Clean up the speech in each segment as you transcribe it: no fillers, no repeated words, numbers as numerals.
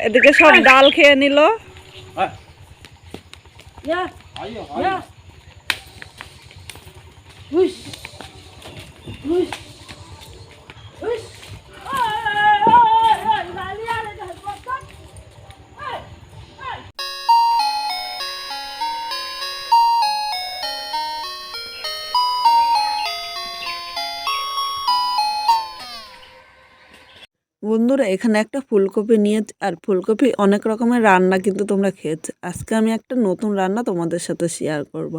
এদিকে সব ডাল খেয়ে নিল। বন্ধুরা এখানে একটা ফুলকপি নিয়ে, আর ফুলকপি অনেক রকমের রান্না কিন্তু তোমরা খেয়েছো। আজকে আমি একটা নতুন রান্না তোমাদের সাথে শেয়ার করব।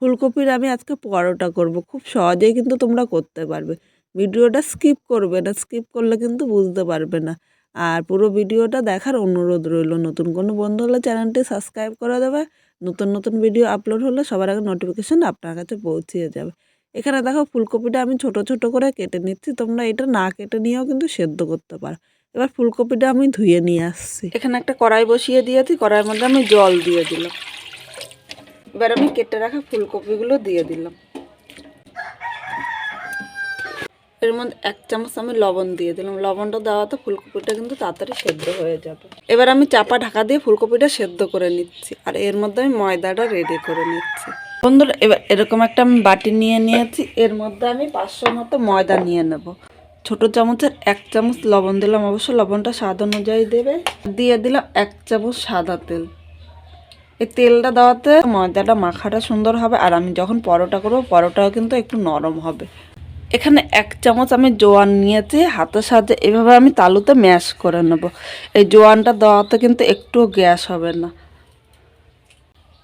ফুলকপির আমি আজকে পরোটা করব, খুব সহজেই কিন্তু তোমরা করতে পারবে। ভিডিওটা স্কিপ করবে না, স্কিপ করলে কিন্তু বুঝতে পারবে না। আর পুরো ভিডিওটা দেখার অনুরোধ রইল। নতুন কোনো বন্ধু হলে চ্যানেলটি সাবস্ক্রাইব করে দেবে, নতুন নতুন ভিডিও আপলোড হলে সবার আগে নোটিফিকেশন আপনার কাছে পৌঁছিয়ে যাবে। এখানে দেখো ফুলকপিটা আমি ছোট ছোট করে কেটে নিচ্ছি, তোমরা এটা না কেটে নিয়েও কিন্তু সেদ্ধ করতে পারো। এবার ফুলকপিটা আমি ধুয়ে নিয়ে আসছি। এখানে একটা কড়াই বসিয়ে দিয়েছি, কড়াইয়ের মধ্যে আমি জল দিয়ে দিলাম। এবার আমি কেটে রাখা ফুলকপিগুলো দিয়ে দিলাম। এর মধ্যে 1 চামচ আমি লবণ দিয়ে দিলাম। লবণটা দেওয়াতে ফুলকপিটা কিন্তু তাড়াতাড়ি সেদ্ধ হয়ে যাবে। এবার আমি চাপা ঢাকা দিয়ে ফুলকপিটা সেদ্ধ করে নিচ্ছি, আর এর মধ্যে আমি ময়দাটা রেডি করে নিচ্ছি। বন্ধুরা এবার এরকম একটা আমি বাটি নিয়ে নিয়েছি, এর মধ্যে আমি 500 মতো ময়দা নিয়ে নেব। ছোট চামচের 1 চামচ লবণ দিলাম, অবশ্য লবণটা স্বাদ অনুযায়ী দেবে। দিয়ে দিলাম 1 চামচ সাদা তেল। এই তেলটা দেওয়াতে ময়দাটা মাখাটা সুন্দর হবে, আর আমি যখন পরোটা করবো পরোটাও কিন্তু একটু নরম হবে। এখানে 1 চামচ আমি জোয়ান নিয়েছি, হাতের সাহায্যে এভাবে আমি তালুতে ম্যাশ করে নেব। এই জোয়ানটা দেওয়াতে কিন্তু একটুও গ্যাস হবে না।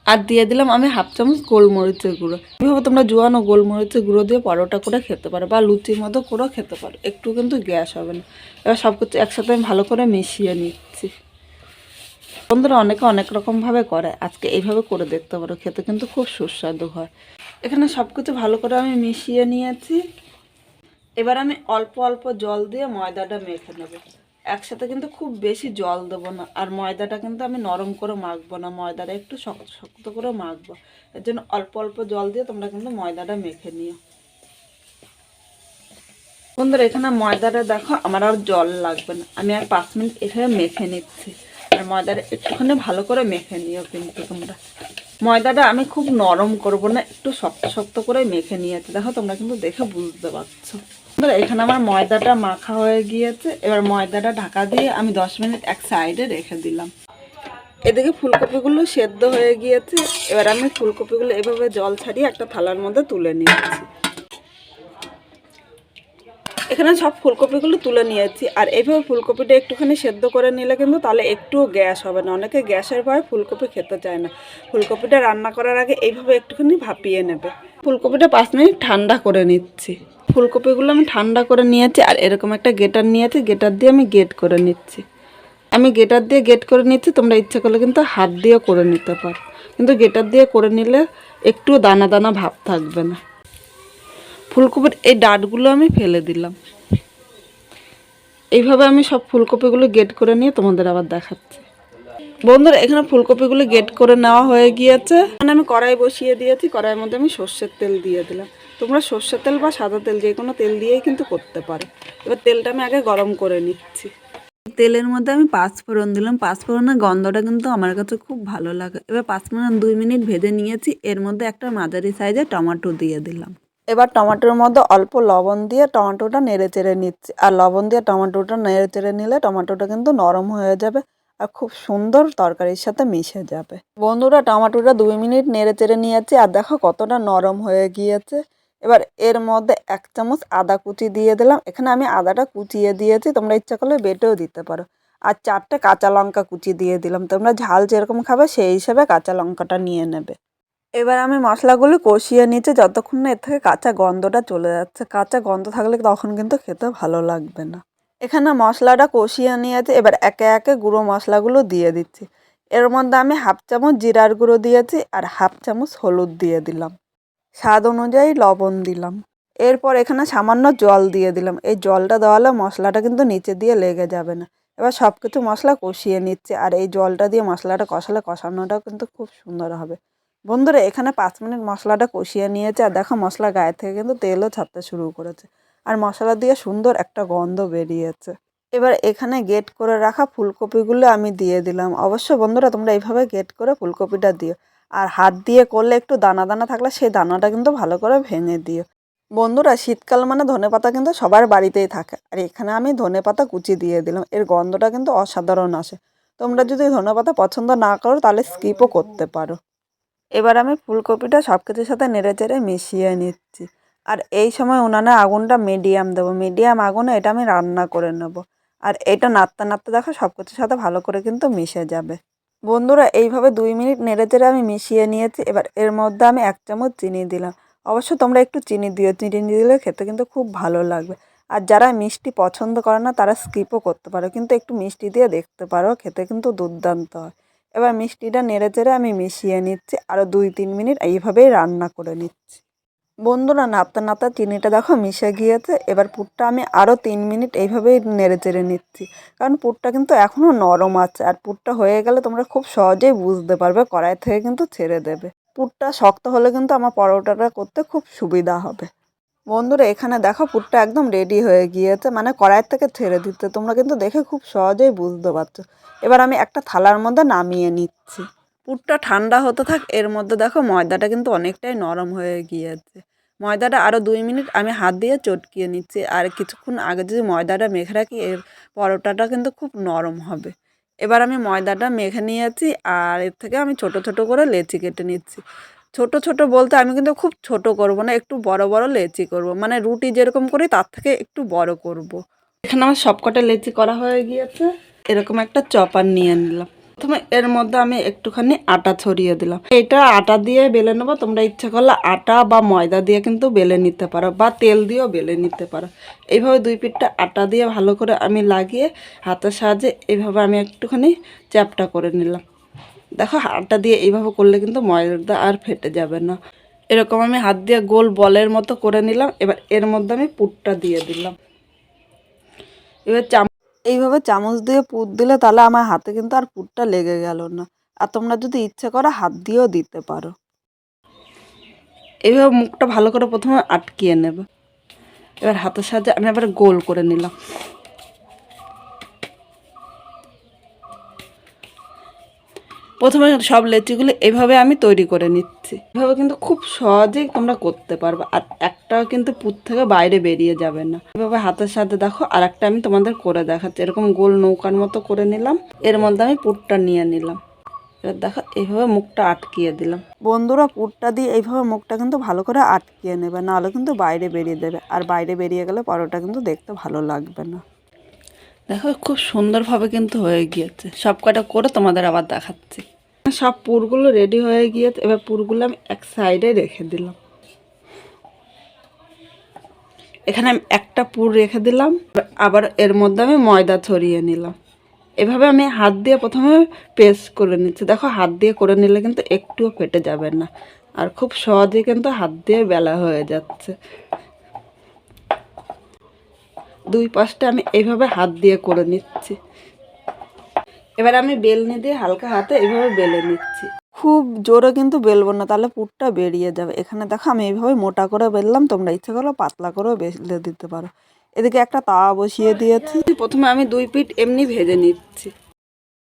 আর দিয়ে দিলাম আমি 1/2 চামচ গোলমরিচের গুঁড়ো। এভাবে তোমরা জোয়ান ও গোলমরিচের গুঁড়ো দিয়ে পরোটা করে খেতে পারো, বা লুচির মতো করেও খেতে পারো, একটু কিন্তু গ্যাস হবে না। এবার সব কিছু একসাথে আমি ভালো করে মিশিয়ে নিচ্ছি। বন্ধুরা অনেকে অনেক রকমভাবে করে, আজকে এইভাবে করে দেখতে পারো, খেতে কিন্তু খুব সুস্বাদু হয়। এখানে সব কিছু ভালো করে আমি মিশিয়ে নিয়েছি। এবার আমি অল্প অল্প জল দিয়ে ময়দাটা মেখে নেব। একসাথে কিন্তু খুব বেশি জল দেবো না, আর ময়দাটা কিন্তু আমি নরম করে মাখবো না, ময়দাটা একটু শক্ত শক্ত করে মাখবো। এর জন্য অল্প অল্প জল দিয়ে তোমরা কিন্তু ময়দাটা মেখে নিও। বন্ধুরা এখানে ময়দাটা দেখো আমার আর জল লাগবে না, আমি আর 5 মিনিট এখানে মেখে নিচ্ছি। আর ময়দাটা একটুখানি ভালো করে মেখে নিও কিন্তু তোমরা। ময়দাটা আমি খুব নরম করব না, একটু শক্ত শক্ত করে মেখে নিয়েছি। দেখো তোমরা কিন্তু দেখে বুঝতে পারছো। এখানে আমার ময়দাটা মাখা হয়ে গিয়েছে। এবার ময়দাটা ঢাকা দিয়ে আমি 10 মিনিট এক সাইডে রেখে দিলাম। এদিকে ফুলকপিগুলো সেদ্ধ হয়ে গিয়েছে। এবার আমি ফুলকপিগুলো এভাবে জল ছাড়িয়ে একটা থালার মধ্যে তুলে নিয়েছি। এখানে সব ফুলকপিগুলো তুলে নিয়েছি, আর এইভাবে ফুলকপিটা একটুখানি সেদ্ধ করে নিলে কিন্তু তাহলে একটুও গ্যাস হবে না। অনেকে গ্যাসের ভয়ে ফুলকপি খেতে চায় না। ফুলকপিটা রান্না করার আগে এইভাবে একটুখানি ভাপিয়ে নেবে। ফুলকপিটা 5 মিনিট ঠান্ডা করে নিচ্ছি। ফুলকপিগুলো আমি ঠান্ডা করে নিয়েছি, আর এরকম একটা গ্রেটার নিয়েছি, গ্রেটার দিয়ে আমি গ্রেট করে নিচ্ছি। আমি গ্রেটার দিয়ে গ্রেট করে নিচ্ছি, তোমরা ইচ্ছা করলে কিন্তু হাত দিয়েও করে নিতে পারো, কিন্তু গ্রেটার দিয়ে করে নিলে একটু দানা দানা ভাব থাকবে না। ফুলকপির এই ডাঁটগুলো আমি ফেলে দিলাম। এইভাবে আমি সব ফুলকপিগুলো গ্রেট করে নিয়ে তোমাদের আবার দেখাচ্ছি। বন্ধুরা এখানে ফুলকপিগুলো গ্রেট করে নেওয়া হয়ে গিয়েছে। এখানে আমি কড়াই বসিয়ে দিয়েছি, কড়াইয়ের মধ্যে আমি সর্ষের তেল দিয়ে দিলাম। তোমরা সর্ষের তেল বা সাদা তেল যে কোনো তেল দিয়েই কিন্তু করতে পারো। এবার তেলটা আমি আগে গরম করে নিচ্ছি। তেলের মধ্যে আমি 5 ফোড়ন দিলাম। 5 ফোড়নের গন্ধটা কিন্তু আমার কাছে খুব ভালো লাগে। এবার 5 ফোড়ন 2 মিনিট ভেজে নিয়েছি। এর মধ্যে একটা মাঝারি সাইজের টমেটো দিয়ে দিলাম। এবার টমেটোর মধ্যে অল্প লবণ দিয়ে টমেটোটা নেড়ে চেড়ে নিচ্ছি। আর লবণ দিয়ে টমেটোটা নেড়ে চেড়ে নিলে টমেটোটা কিন্তু নরম হয়ে যাবে, আর খুব সুন্দর তরকারির সাথে মিশে যাবে। বন্ধুরা টমেটোটা 2 মিনিট নেড়ে চেড়ে নিয়েছি, আর দেখো কতটা নরম হয়ে গিয়েছে। এবার এর মধ্যে 1 চামচ আদা কুচি দিয়ে দিলাম। এখানে আমি আদাটা কুচিয়ে দিয়েছি, তোমরা ইচ্ছা করলে বেটেও দিতে পারো। আর 4টে কাঁচা লঙ্কা কুচি দিয়ে দিলাম। তোমরা ঝাল যেরকম খাবে সেই হিসাবে কাঁচা লঙ্কাটা নিয়ে নেবে। এবার আমি মশলাগুলো কষিয়ে নিচ্ছি যতক্ষণ না এর থেকে কাঁচা গন্ধটা চলে যাচ্ছে। কাঁচা গন্ধ থাকলে তখন কিন্তু খেতে ভালো লাগবে না। এখানে মশলাটা কষিয়ে নিয়েছি। এবার একে একে গুঁড়ো মশলাগুলো দিয়ে দিচ্ছি। এর মধ্যে আমি 1/2 চামচ জিরার গুঁড়ো দিয়েছি, আর 1/2 চামচ হলুদ দিয়ে দিলাম। স্বাদ অনুযায়ী লবণ দিলাম। এরপর এখানে সামান্য জল দিয়ে দিলাম। এই জলটা দেওয়ালে মশলাটা কিন্তু নিচে দিয়ে লেগে যাবে না। এবার সব কিছু মশলা কষিয়ে নিচ্ছে, আর এই জলটা দিয়ে মশলাটা কষালে কষানোটাও কিন্তু খুব সুন্দর হবে। বন্ধুরা এখানে 5 মিনিট মশলাটা কষিয়ে নিয়েছে, আর দেখো মশলা গায়ে থেকে কিন্তু তেলও ছাড়তে শুরু করেছে, আর মশলা দিয়ে সুন্দর একটা গন্ধ বেরিয়েছে। এবার এখানে গেট করে রাখা ফুলকপিগুলো আমি দিয়ে দিলাম। অবশ্য বন্ধুরা তোমরা এইভাবে গেট করে ফুলকপিটা দিও, আর হাত দিয়ে করলে একটু দানা দানা থাকলে সেই দানাটা কিন্তু ভালো করে ভেঙে দিও। বন্ধুরা শীতকাল মানে ধনেপাতা কিন্তু সবার বাড়িতেই থাকে, আর এখানে আমি ধনেপাতা কুচি দিয়ে দিলাম। এর গন্ধটা কিন্তু অসাধারণ আসে। তোমরা যদি ধনেপাতা পছন্দ না করো তাহলে স্কিপও করতে পারো। এবার আমি ফুলকপিটা সব কিছুর সাথে নেড়ে চেড়ে মিশিয়ে নিচ্ছি। আর এই সময় উনানে আগুনটা মিডিয়াম দেবো, মিডিয়াম আগুনে এটা আমি রান্না করে নেব। আর এটা নাড়তে নাড়তে দেখো সব কিছুর সাথে ভালো করে কিন্তু মিশে যাবে। বন্ধুরা এইভাবে 2 মিনিট নেড়ে চেড়ে আমি মিশিয়ে নিয়েছি। এবার এর মধ্যে আমি 1 চামচ চিনি দিলাম। অবশ্য তোমরা একটু চিনি দিও, চিনি দিলে খেতে কিন্তু খুব ভালো লাগবে। আর যারা মিষ্টি পছন্দ করে না তারা স্কিপও করতে পারো, কিন্তু একটু মিষ্টি দিয়ে দেখতে পারো, খেতে কিন্তু দুর্দান্ত হয়। এবার মিষ্টিটা নেড়ে চেড়ে আমি মিশিয়ে নিচ্ছি, আরও 2-3 মিনিট এইভাবেই রান্না করে নিচ্ছি। বন্ধুরা নাড়তে নাড়তে চিনিটা দেখো মিশে গিয়েছে। এবার পুরটা আমি আরও 3 মিনিট এইভাবেই নেড়ে চেড়ে নিচ্ছি, কারণ পুরটা কিন্তু এখনও নরম আছে। আর পুরটা হয়ে গেলে তোমরা খুব সহজেই বুঝতে পারবে, কড়াই থেকে কিন্তু ছেড়ে দেবে। পুরটা শক্ত হলে কিন্তু আমার পরোটাটা করতে খুব সুবিধা হবে। বন্ধুরা এখানে দেখো পুরটা একদম রেডি হয়ে গিয়েছে, মানে কড়াইয়ের থেকে ছেড়ে দিতে। তোমরা কিন্তু দেখে খুব সহজেই বুঝতে পারছো। এবার আমি একটা থালার মধ্যে নামিয়ে নিচ্ছি। পুরটা ঠান্ডা হতে থাক, এর মধ্যে দেখো ময়দাটা কিন্তু অনেকটাই নরম হয়ে গিয়েছে। ময়দাটা আরও 2 মিনিট আমি হাত দিয়ে চটকিয়ে নিচ্ছি। আর কিছুক্ষণ আগে যদি ময়দাটা মেখে রাখি এর পরোটাটা কিন্তু খুব নরম হবে। এবার আমি ময়দাটা মেখে নিয়েছি, আর এর থেকে আমি ছোট ছোট করে লেচি কেটে নিচ্ছি। ছোট ছোট বলতে আমি কিন্তু খুব ছোট করব না, একটু বড় বড় লেচি করব, মানে রুটি যেরকম করি তার থেকে একটু বড় করব। এখানে আমার সবকটা লেচি করা হয়ে গিয়েছে। এরকম একটা চপার নিয়ে নিলাম। প্রথমে এর মধ্যে আমি একটুখানি আটা ছড়িয়ে দিলাম। এটা আটা দিয়ে বেলে নেবো। তোমরা ইচ্ছা করলে আটা বা ময়দা দিয়ে কিন্তু বেলে নিতে পারো, বা তেল দিয়েও বেলে নিতে পারো। এইভাবে 2 পিঠটা আটা দিয়ে ভালো করে আমি লাগিয়ে হাতের সাহায্যে এইভাবে আমি একটুখানি চ্যাপটা করে নিলাম। দেখো আটা দিয়ে এইভাবে করলে কিন্তু ময়দা আর ফেটে যাবে না। এরকম আমি হাত দিয়ে গোল বলের মতো করে নিলাম। এবার এর মধ্যে আমি পুরটা দিয়ে দিলাম। এবার এইভাবে চামচ দিয়ে পুর দিলে তাহলে আমার হাতে কিন্তু আর পুরটা লেগে গেল না। আর তোমরা যদি ইচ্ছে করো হাত দিয়েও দিতে পারো। এইভাবে মুখটা ভালো করে প্রথমে আটকিয়ে নেবে। এবার হাতের সাহায্যে আমি আবার গোল করে নিলাম। প্রথমে সব লেচিগুলো এভাবে আমি তৈরি করে নিচ্ছি। এভাবে কিন্তু খুব সহজেই তোমরা করতে পারবে, আর একটাও কিন্তু পুর থেকে বাইরে বেরিয়ে যাবে না। এভাবে হাতের সাথে দেখো আর একটা আমি তোমাদের করে দেখাচ্ছি। এরকম গোল নৌকার মতো করে নিলাম, এর মধ্যে আমি পুরটা নিয়ে নিলাম। এবার দেখো এইভাবে মুখটা আটকিয়ে দিলাম। বন্ধুরা পুরটা দিয়ে এইভাবে মুখটা কিন্তু ভালো করে আটকিয়ে নেবে, নাহলে কিন্তু বাইরে বেরিয়ে দেবে, আর বাইরে বেরিয়ে গেলে পরোটা কিন্তু দেখতে ভালো লাগবে না। দেখো খুব সুন্দরভাবে কিন্তু হয়ে গিয়েছে। সব কটা করে তোমাদের আবার দেখাচ্ছি। সব পুরগুলো রেডি হয়ে গিয়েছে। এবার পুরগুলো আমি এক সাইডে রেখে দিলাম। এখানে আমি একটা পুর রেখে দিলাম। আবার এর মধ্যে আমি ময়দা ছড়িয়ে নিলাম। এভাবে আমি হাত দিয়ে প্রথমে পেস্ট করে নিচ্ছি। দেখো হাত দিয়ে করে নিলে কিন্তু একটুও ফেটে যাবে না, আর খুব সহজেই কিন্তু হাত দিয়ে বেলা হয়ে যাচ্ছে। 2 পাশটা আমি এইভাবে হাত দিয়ে করে নিচ্ছি। এবার আমি বেলনি দিয়ে হালকা হাতে এইভাবে বেলে নিচ্ছি। খুব জোরে কিন্তু বেলবো না, তাহলে পুরটা বেরিয়ে যাবে। এখানে দেখো আমি এইভাবে মোটা করে বেললাম, তোমরা ইচ্ছে করো পাতলা করেও বেলে দিতে পারো। এদিকে একটা তাওয়া বসিয়ে দিয়েছি। প্রথমে আমি 2 পিঠ এমনি ভেজে নিচ্ছি।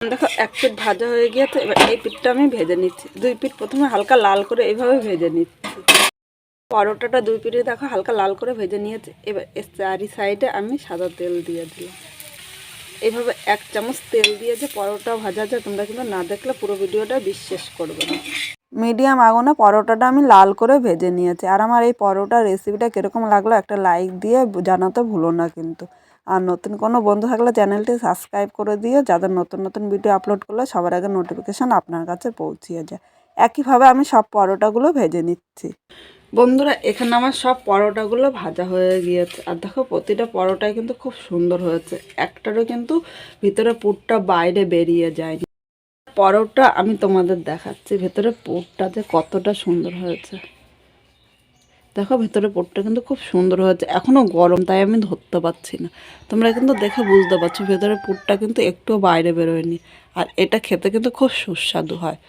দেখো 1 পিঠ ভাজা হয়ে গিয়েছে। এবার এই পিঠটা আমি ভেজে নিচ্ছি। 2 পিঠ প্রথমে হালকা লাল করে এইভাবে ভেজে নিচ্ছি। পরোটাটা 2 পিঠে দেখো হালকা লাল করে ভেজে নিয়েছি। এবার এর চারি সাইডে আমি সাদা তেল দিয়ে দিলাম। এইভাবে 1 চামচ তেল দিয়ে যে পরোটা ভাজা যায়, তোমরা কিন্তু না দেখলে পুরো ভিডিওটা বিশ্বাস করবে না। মিডিয়াম আগুনে পরোটাটা আমি লাল করে ভেজে নিয়েছি। আর আমার এই পরোটার রেসিপিটা কীরকম লাগলো একটা লাইক দিয়ে জানাতে ভুলো না কিন্তু। আর নতুন কোনো বন্ধু থাকলে চ্যানেলটি সাবস্ক্রাইব করে দিও, যাদের নতুন নতুন ভিডিও আপলোড করলে সবার আগে নোটিফিকেশান আপনার কাছে পৌঁছিয়ে যায়। একইভাবে আমি সব পরোটাগুলো ভেজে নিচ্ছি। বন্ধুরা এখানে আমার সব পরোটাগুলো ভাজা হয়ে গিয়েছে। আর দেখো প্রতিটা পরোটাই কিন্তু খুব সুন্দর হয়েছে, একটারও কিন্তু ভিতরে পুরটা বাইরে বেরিয়ে যায়নি। পরোটা আমি তোমাদের দেখাচ্ছি ভেতরে পুরটা যে কতটা সুন্দর হয়েছে। দেখো ভেতরে পুরটা কিন্তু খুব সুন্দর হয়েছে, এখনও গরম তাই আমি ধরতে পারছি না। তোমরা কিন্তু দেখে বুঝতে পারছো ভেতরে পুরটা কিন্তু একটুও বাইরে বেরোয়নি। আর এটা খেতে কিন্তু খুব সুস্বাদু হয়।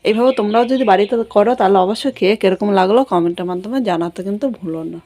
এইভাবে তোমরাও যদি বাড়িতে করো তাহলে অবশ্যই খেয়ে কীরকম লাগলো কমেন্টের মাধ্যমে জানাতে কিন্তু ভুলো না।